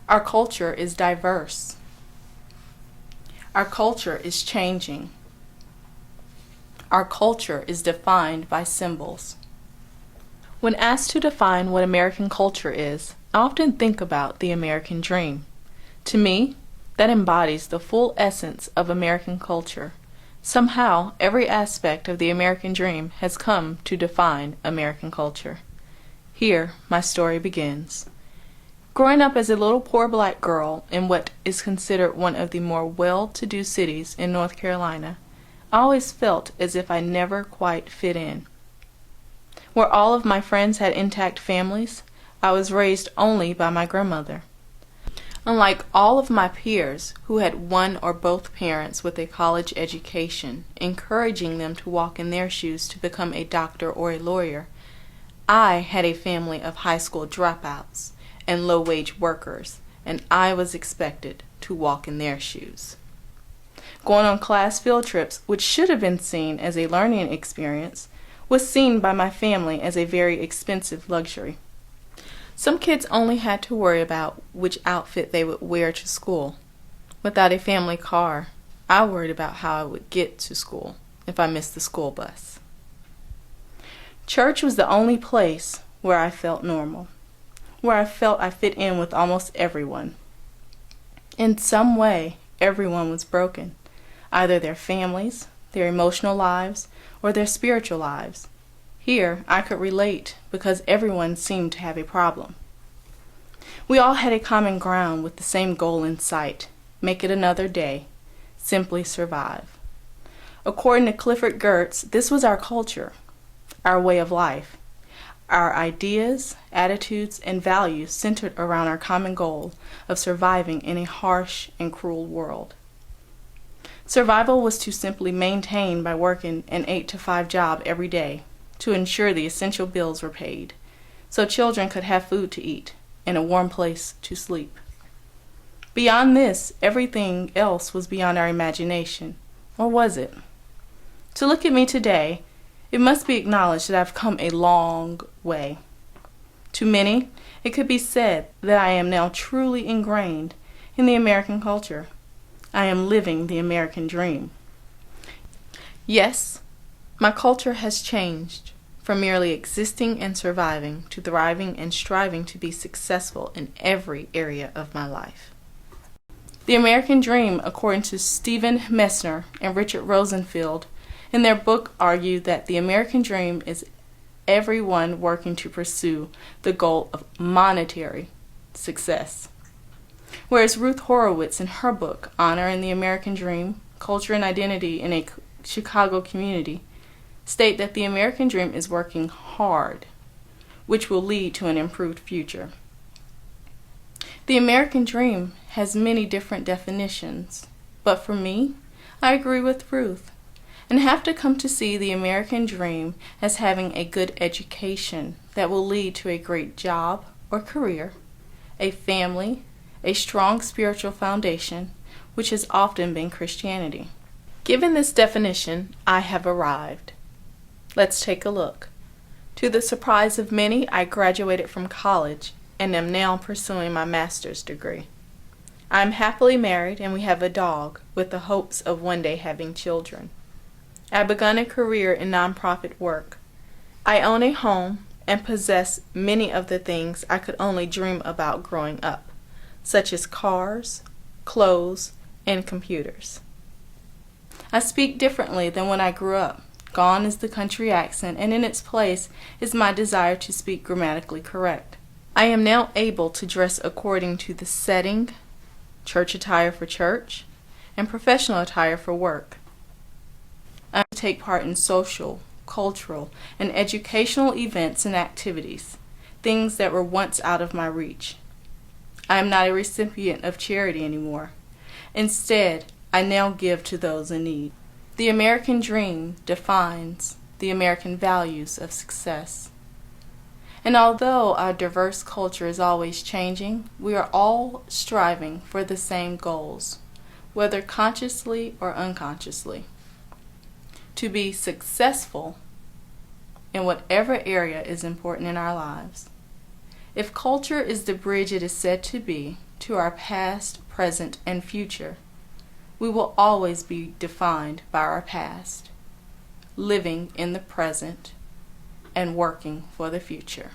Our culture is diverse. Our culture is changing. Our culture is defined by symbols. When asked to define what American culture is, I often think about the American dream. To me, that embodies the full essence of American culture. Somehow, every aspect of the American dream has come to define American culture. Here, my story begins. Growing up as a little poor black girl in what is considered one of the more well-to-do cities in North Carolina, I always felt as if I never quite fit in. Where all of my friends had intact families, I was raised only by my grandmother. Unlike all of my peers who had one or both parents with a college education, encouraging them to walk in their shoes to become a doctor or a lawyer, I had a family of high school dropouts and low-wage workers, and I was expected to walk in their shoes. Going on class field trips, which should have been seen as a learning experience, was seen by my family as a very expensive luxury. Some kids only had to worry about which outfit they would wear to school. Without a family car, I worried about how I would get to school if I missed the school bus. Church was the only place where I felt normal, where I felt I fit in with almost everyone. In some way, everyone was broken, either their families, their emotional lives, or their spiritual lives. Here, I could relate because everyone seemed to have a problem. We all had a common ground with the same goal in sight: make it another day, simply survive. According to Clifford Geertz, this was our culture, our way of life. Our ideas, attitudes, and values centered around our common goal of surviving in a harsh and cruel world. Survival was to simply maintain by working an 8-to-5 job every day to ensure the essential bills were paid, so children could have food to eat and a warm place to sleep. Beyond this, everything else was beyond our imagination. Or was it? To look at me today, it must be acknowledged that I've come a long way. To many, it could be said that I am now truly ingrained in the American culture. I am living the American dream. Yes, my culture has changed from merely existing and surviving to thriving and striving to be successful in every area of my life. The American dream, according to Stephen Messner and Richard Rosenfield, in their book argue that the American dream is everyone working to pursue the goal of monetary success. Whereas Ruth Horowitz in her book, Honor in the American Dream, Culture and Identity in a Chicago Community, state that the American dream is working hard, which will lead to an improved future. The American dream has many different definitions, but for me, I agree with Ruth, and have to come to see the American dream as having a good education that will lead to a great job or career, a family, a strong spiritual foundation, which has often been Christianity. Given this definition, I have arrived. Let's take a look. To the surprise of many, I graduated from college and am now pursuing my master's degree. I am happily married and we have a dog with the hopes of one day having children. I have begun a career in nonprofit work. I own a home and possess many of the things I could only dream about growing up, such as cars, clothes, and computers. I speak differently than when I grew up. Gone is the country accent, and in its place is my desire to speak grammatically correct. I am now able to dress according to the setting, church attire for church, and professional attire for work. I take part in social, cultural, and educational events and activities, things that were once out of my reach. I am not a recipient of charity anymore. Instead, I now give to those in need. The American dream defines the American values of success. And although our diverse culture is always changing, we are all striving for the same goals, whether consciously or unconsciously. To be successful in whatever area is important in our lives. If culture is the bridge it is said to be to our past, present, and future, we will always be defined by our past, living in the present and working for the future.